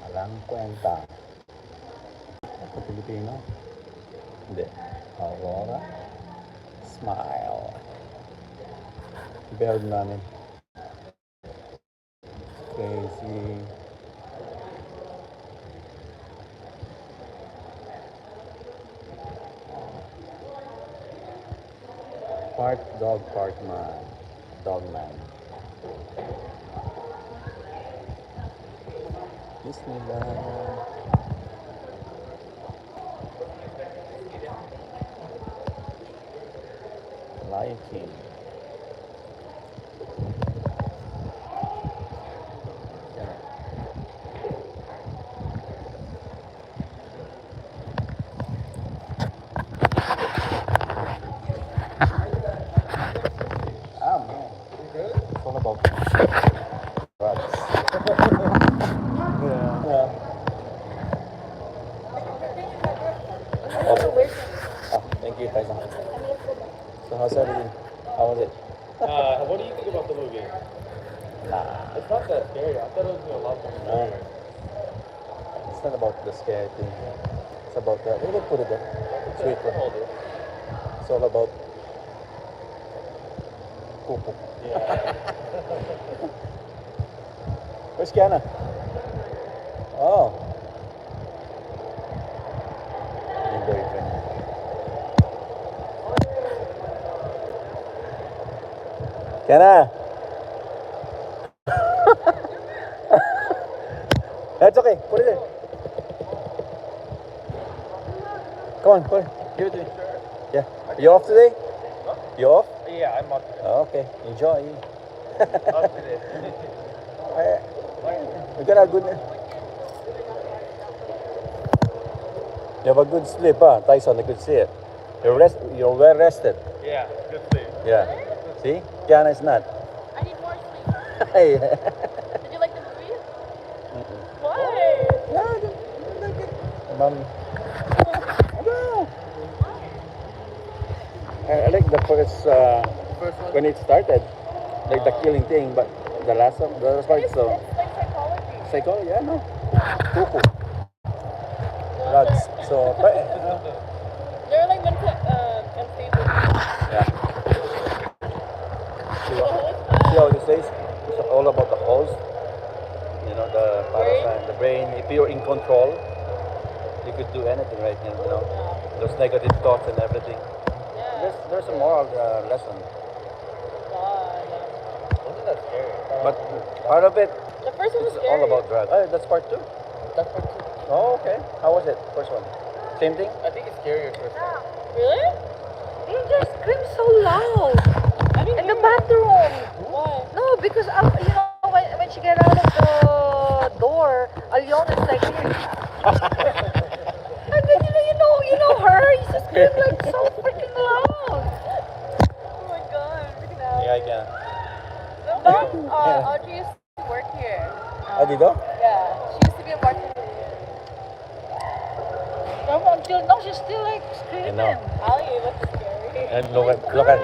Walang kwenta. Ito Pilipino? Hindi. Aurora. Smile. Build namin. Crazy. Part dog, part man. Dog man. Bismillah. Lion King. Ah, man. It's all about drugs. Yeah. Oh, thank you, Tyson. So how's everything? How was it? What do you think about the movie? Nah. It's not that scary. I thought it was a lot more scary. It's not about the scary thing. It's about the. We can put it there. Sweet one. Hold it. It's all about. Kuku. Yeah. Where's Kiana? Oh. Your boyfriend. Kiana! That's okay. Put it there. Come on, put it. Give it to me. Yeah. You off today? Huh? You off? Yeah, I'm up today. Oh, okay. Enjoy. Up today. We got a good. You have a good sleep, huh? Tyson, I could see it. You're well rested. Yeah, good sleep. Yeah. See? Kiana is not. I need more sleep. Hey. Did you like the movie? Why? Yeah, Mom. I like the first First one? when it started, like the killing thing, but the last part, It's so like psychology. psychology, yeah, no, cuckoo, drugs. So, but, They're like meant to unstable. yeah. See how it says? It's all about the host. You know, the parasite, the brain. If you're in control, you could do anything, right? You know, those negative thoughts and everything. Yeah. There's a moral lesson, Wasn't that scary? but part of it The first one was is scary. all about drugs. Oh, that's part 2. That's part 2. Oh, okay. How was it? First one. Same thing? I think it's scarier first one. Really? They just scream so loud I didn't in the hear it. bathroom. Why? No, because you know when she get out of the door, Alyon is like, and then you know her. You just scream like so freaking loud. Oh my god, I'm freaking out. Yeah, I can. No, Audrey used to work here. Oh, did you? Yeah, she used to be a bartender. Until now, she's still like screaming. know. Ali, you look scary. And look at.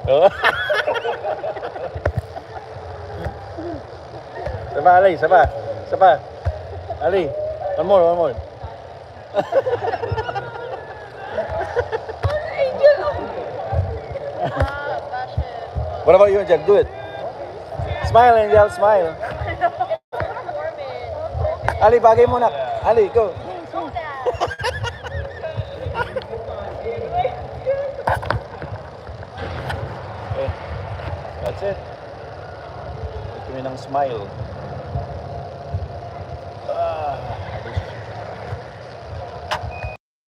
Oh. Sapa, Ali, sapa. Ali, one more. Fashion. What about you, Angel? Do it. Smile, Angel, smile. Ali, bagay mo na. Ali, go. Okay. That's it. Kami ng smile.